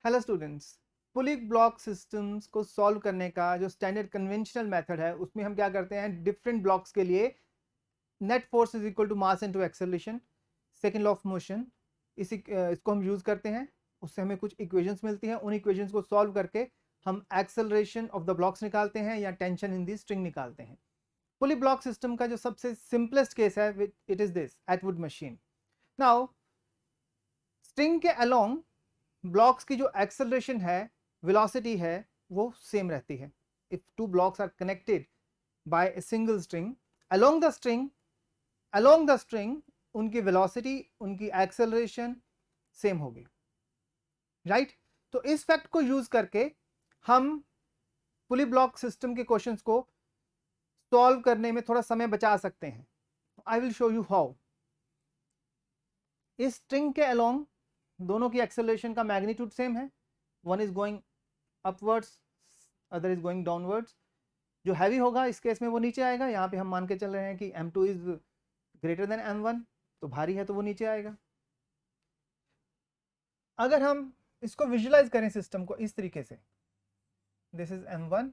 Hello students, पुली block systems को solve करने का जो स्टैंडर्ड कन्वेंशनल मेथड है उसमें हम क्या करते हैं, डिफरेंट ब्लॉक्स के लिए net force is equal to mass into acceleration, second law of motion, इसको हम यूज करते हैं। उससे हमें कुछ इक्वेशंस मिलती हैं, उन इक्वेशंस को सॉल्व करके हम एक्सेलरेशन ऑफ द ब्लॉक्स निकालते हैं या टेंशन इन दी स्ट्रिंग निकालते हैं। पुली ब्लॉक सिस्टम का जो सबसे सिंपलेस्ट केस है it is this Atwood machine. Now string के अलोंग ब्लॉक्स की जो एक्सेलरेशन है, वेलोसिटी है, वो सेम रहती है। If two blocks are connected by a single string, along the string along the string उनकी वेलोसिटी, उनकी एक्सेलरेशन सेम होगी, राइट? तो इस फैक्ट को यूज करके हम पुली ब्लॉक सिस्टम के क्वेश्चंस को सॉल्व करने में थोड़ा समय बचा सकते हैं। I will show you how. इस स्ट्रिंग के अलोंग दोनों की एक्सेलरेशन का मैग्नीट्यूड सेम है, one is going upwards, other is going downwards. जो हैवी होगा इस केस में वो नीचे आएगा। यहाँ पे हम मान के चल रहे हैं कि m2 is greater than m1, तो भारी है तो वो नीचे आएगा। अगर हम इसको विजुलाइज करें सिस्टम को इस तरीके से, this is m1,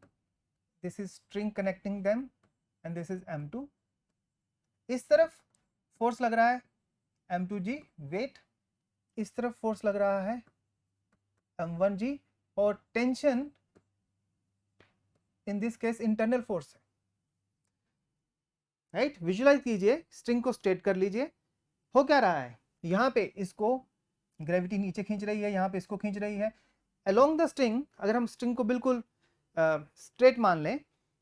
this is string connecting them and this is m2। इस तरफ फोर्स लग रहा है m2g वेट, इस तरफ फोर्स लग रहा है m1g, और tension in this case internal force है, राइट? विजुलाइज कीजिए, स्ट्रिंग को स्ट्रेट कर लीजिए। हो क्या रहा है, यहाँ पे इसको ग्रेविटी नीचे खींच रही है, यहाँ पे इसको खींच रही है। अलोंग द स्ट्रिंग अगर हम स्ट्रिंग को बिल्कुल स्ट्रेट मान लें,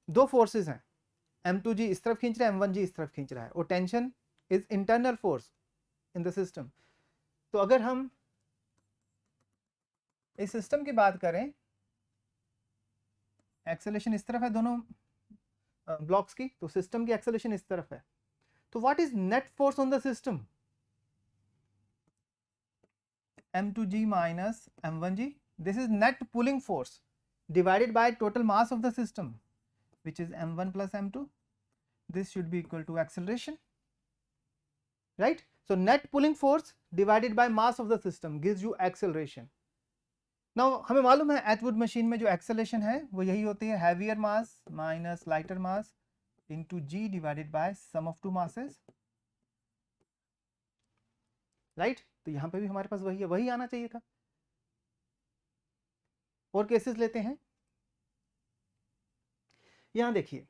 दो फोर्सेस हैं, m2g इस तरफ खींच रहा है, m1g इस तरफ खींच रहा है, और tension is internal force in the system. तो अगर हम इस सिस्टम की बात करें, एक्सेलरेशन इस तरफ है दोनों ब्लॉक्स की, तो सिस्टम की एक्सेलरेशन इस तरफ है। तो what is net force on the system? m2g minus m1g, this is net pulling force divided by total mass of the system, which is m1 plus m2. This should be equal to acceleration, right? So net pulling force divided by mass of the system gives you acceleration. Now हमें मालूम है Atwood machine में जो acceleration है वो यही होती है, heavier mass minus lighter mass into g divided by sum of two masses, right? तो यहां पे भी हमारे पास वही है, वही आना चाहिए था। और केसेस लेते हैं। यहां देखिए,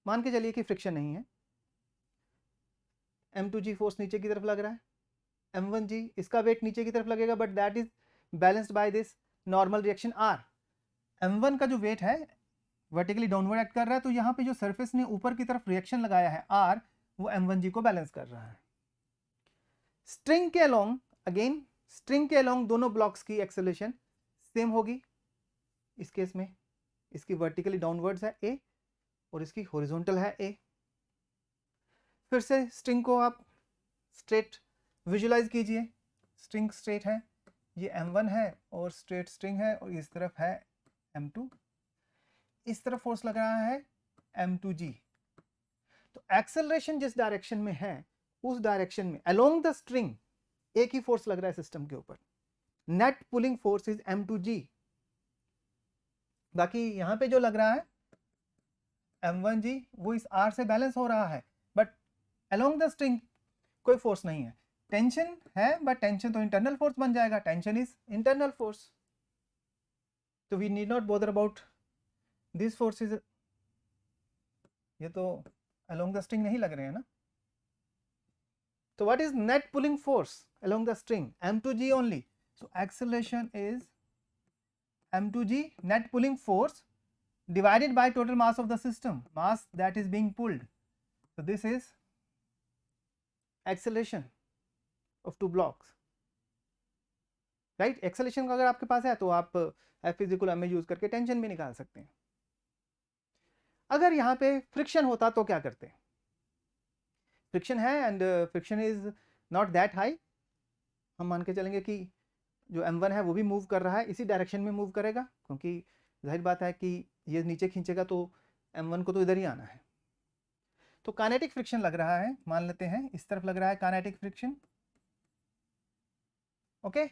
मान के चलिए कि फ्रिक्शन नहीं है, m2g फोर्स नीचे की तरफ लग रहा है, m1g इसका वेट नीचे की तरफ लगेगा, but that is balanced by this normal reaction r। m1 का जो वेट है वर्टिकली डाउनवर्ड एक्ट कर रहा है, तो यहाँ पे जो सरफेस ने ऊपर की तरफ रिएक्शन लगाया है r, वो m1g को बैलेंस कर रहा है। स्ट्रिंग के अलोंग, अगेन स्ट्रिंग के अलोंग दोनों ब्लॉक्स की एक्सेलरेशन सेम होगी। इस केस में इसकी वर्टिकली डाउनवर्ड्स है a और इसकी हॉरिजॉन्टल है a। फिर से स्ट्रिंग को आप स्ट्रेट विजुलाइज कीजिए, स्ट्रिंग स्ट्रेट है, ये m1 है और स्ट्रेट स्ट्रिंग है, और इस तरफ है m2, इस तरफ फोर्स लग रहा है m2g। तो एक्सेलरेशन जिस डायरेक्शन में है उस डायरेक्शन में अलोंग द स्ट्रिंग एक ही फोर्स लग रहा है सिस्टम के ऊपर, net pulling force is m2g। बाकी यहां पे जो लग रहा है m1g वो इस r से बैलेंस हो रहा है, बट अलोंग द स्ट्रिंग कोई फोर्स नहीं है। टेंशन है, बट टेंशन तो इंटरनल फोर्स बन जाएगा, टेंशन इज इंटरनल फोर्स, तो we need not bother about this forces. ये तो अलोंग द स्ट्रिंग नहीं लग रहे हैं ना। तो what is net pulling force along the string? m2g only. So acceleration is m2g net pulling force divided by total mass of the system, mass that is being pulled. So this is acceleration of two blocks, right? Acceleration का अगर आपके पास है तो आप F equal m use करके tension भी निकाल सकते हैं। अगर यहाँ पे फ्रिक्शन होता तो क्या करते? फ्रिक्शन है and friction is not that high, हम मान के चलेंगे कि जो m1 है वो भी मूव कर रहा है, इसी डायरेक्शन में मूव करेगा, क्योंकि जाहिर बात है कि ये नीचे खींचेगा तो m1 को तो इधर ही आना है। तो काइनेटिक फ्रिक्शन लग रहा है, मान लेते हैं इस तरफ लग रहा है काइनेटिक फ्रिक्शन, ओके।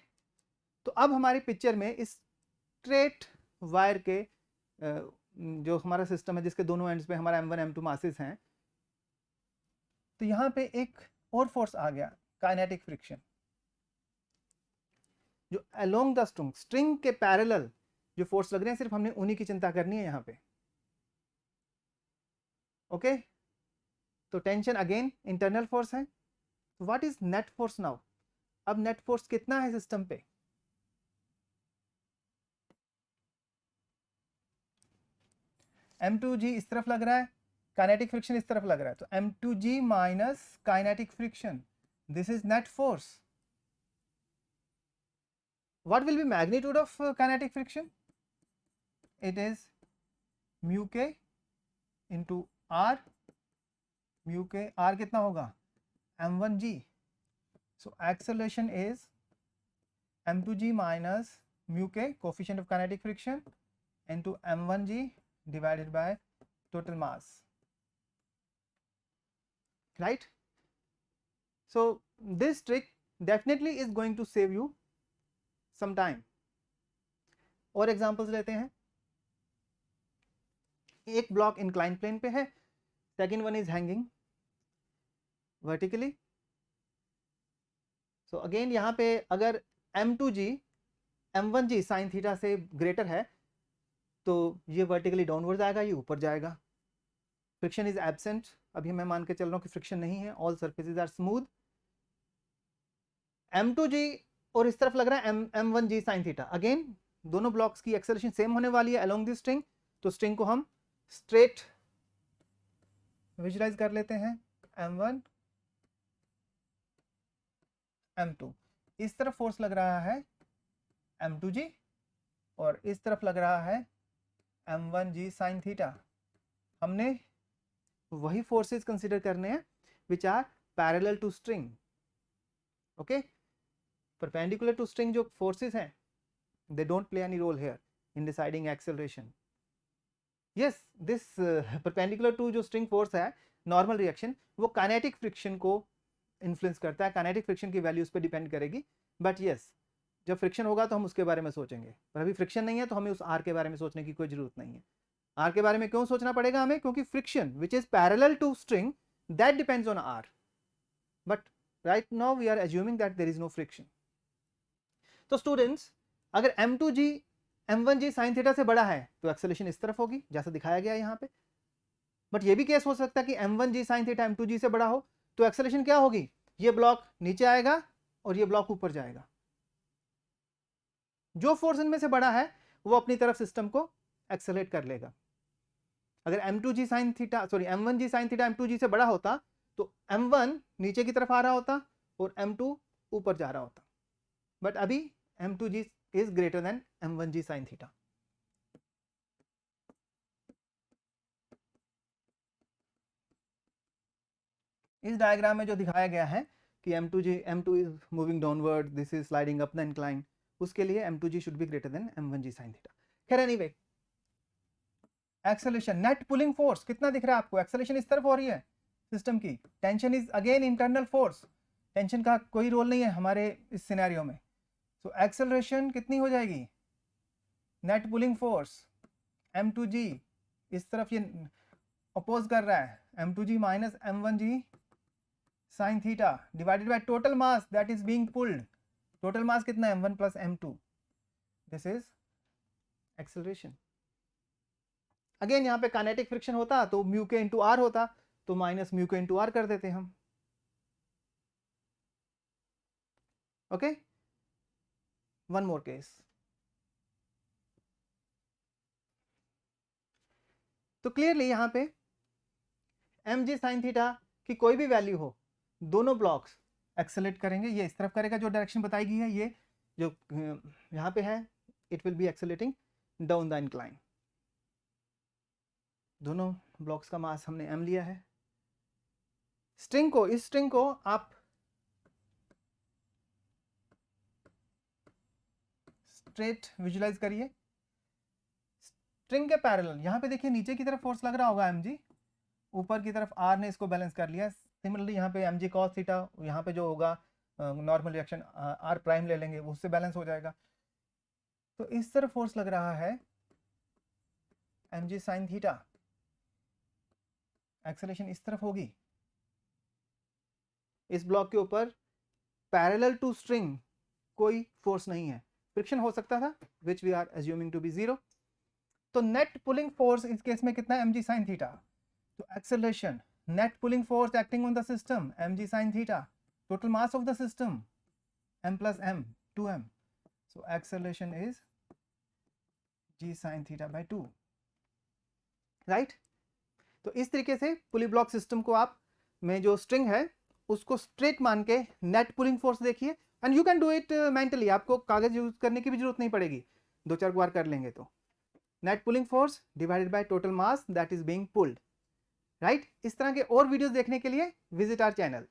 तो अब हमारी पिक्चर में इस स्ट्रेट वायर के जो हमारा सिस्टम है जिसके दोनों एंड्स पे हमारा m1 m2 मासेस हैं, तो यहाँ पे एक और फोर्स आ गया, काइनेटिक फ्रिक्शन, जो अलोंग द स्ट्रिंग के पैरेलल जो फोर्स लग रहे हैं, सिर्फ हमने उन्हीं की चिंता करनी है यहाँ पे। ओके, तो टेंशन अगेन इंटरनल फोर्स है। What is net force now? अब नेट फोर्स कितना है सिस्टम पे? m2g इस तरफ लग रहा है, काइनेटिक फ्रिक्शन इस तरफ लग रहा है, तो m2g minus kinetic friction, this is net force. what will be magnitude of kinetic friction? It is mu k into r, mu k, r कितना होगा? m1g, so acceleration is m2g minus mu k, coefficient of kinetic friction, into m1g divided by total mass, right? So this trick definitely is going to save you some time. और examples लेते हैं। एक block incline plane पे है, second one is hanging vertically. So again यहाँ पे अगर m2g m1g sine theta से ग्रेटर है तो ये वर्टिकली डाउनवर्ड जाएगा, ये ऊपर जाएगा। फ्रिक्शन इज एब्सेंट, अभी मैं मान के चल रहा हूँ कि फ्रिक्शन नहीं है, all surfaces are smooth. m2g और इस तरफ लग रहा है m1g साइन थीटा, अगेन दोनों ब्लॉक्स की एक्सेलरेशन सेम होने वाली है अलोंग दिस स्ट्रिंग, तो स्ट्रिंग को हम स्ट्रेट विजुलाइज कर लेते हैं। m1 m2, इस तरफ फोर्स लग रहा है m2g और इस तरफ लग रहा है m1g साइन थीटा। हमने वही फोर्सेस कंसीडर करने हैं which are parallel to string. Okay, perpendicular to string जो फोर्सेस हैं, they don't play any role here in deciding acceleration. Yes, this perpendicular to जो string force है, normal reaction, वो kinetic friction को influence करता है, kinetic friction की values पे depend करेगी। but yes, जब friction होगा तो हम उसके बारे में सोचेंगे, पर अभी friction नहीं है तो हमें उस R के बारे में सोचने की कोई जरूरत नहीं है। R के बारे में क्यों सोचना पड़ेगा हमें? क्योंकि friction which is parallel to string that depends on R, but right now we are assuming that there is no friction. तो स्टूडेंट्स, अगर m2g m1g साइन थीटा से बड़ा है तो एक्सेलरेशन इस तरफ होगी जैसा दिखाया गया यहाँ पे, बट ये भी केस हो सकता है कि m1g साइन थीटा m2g से बड़ा हो, तो एक्सेलरेशन क्या होगी? ये ब्लॉक नीचे आएगा और ये ब्लॉक ऊपर जाएगा। जो फोर्स इनमें से बड़ा है वो अपनी तरफ सिस्टम को एक्सेलरेट कर लेगा। अगर m2g sine theta m1g sine theta m2g से बड़ा होता तो m1 नीचे की तरफ आ रहा होता और m2 ऊपर जा रहा होता, बट अभी m2g is greater than m1g sin theta. इस डायग्राम में जो दिखाया गया है कि m2 is moving downward, this is sliding up the incline, उसके लिए m2g should be greater than m1g sin theta. खैर anyway, acceleration, net pulling force कितना दिख रहा है आपको? एक्सेलरेशन इस तरफ हो रही है सिस्टम की, tension is again internal force, tension का कोई रोल नहीं है हमारे इस सिनेरियो में। तो एक्सेलरेशन कितनी हो जाएगी? नेट पुलिंग फोर्स m2g, इस तरफ ये अपोज कर रहा है, m2g minus m1g sine theta divided by total mass that is being pulled. Total mass कितना है? m1 plus m2, this is acceleration. Again यहाँ पे काइनेटिक फ्रिक्शन होता तो म्यू के इंटू आर होता, तो माइनस म्यू के इंटू आर कर देते हम। Okay, one more case. तो क्लियरली यहाँ पे mg साइन थीटा की कोई भी वैल्यू हो, दोनों ब्लॉक्स एक्सेलरेट करेंगे। ये इस तरफ करेगा जो डायरेक्शन बताई गई है, ये जो यहाँ पे है it will be accelerating down the incline. दोनों ब्लॉक्स का मास हमने m लिया है। स्ट्रिंग को, इस स्ट्रिंग को आप स्ट्रेट विजुलाइज करिए, स्ट्रिंग के पैरेलल। यहाँ पे देखिए नीचे की तरफ फोर्स लग रहा होगा mg, ऊपर की तरफ r ने इसको बैलेंस कर लिया। सिमिलरली यहाँ पे mg cos थीटा, यहाँ पे जो होगा नॉर्मल रिएक्शन r प्राइम ले लेंगे, उससे बैलेंस हो जाएगा। तो इस तरफ फोर्स लग रहा है mg sin थीटा, एक्सेलरेशन इस तरफ होगी। इस ब्लॉक के ऊपर पैरेलल टू स्ट्रिंग कोई फोर्स नहीं है, फ्रिक्शन हो सकता था which we are assuming to be zero. तो नेट पुलिंग फोर्स इस केस में कितना है, mg sin थीटा। तो acceleration, net pulling force acting on the system mg sin theta, total mass of the system m plus m 2m, so acceleration is g sin theta by 2, right. तो इस तरीके से पुली block system को आप में जो string है उसको स्ट्रेट मान के नेट पुलिंग फोर्स देखिए, and you can do it mentally, आपको कागज यूज करने की भी जरूरत नहीं पड़ेगी, 2-4 बार कर लेंगे तो। Net pulling force divided by total mass that is being pulled, right. इस तरह के और वीडियोस देखने के लिए विजिट आवर चैनल।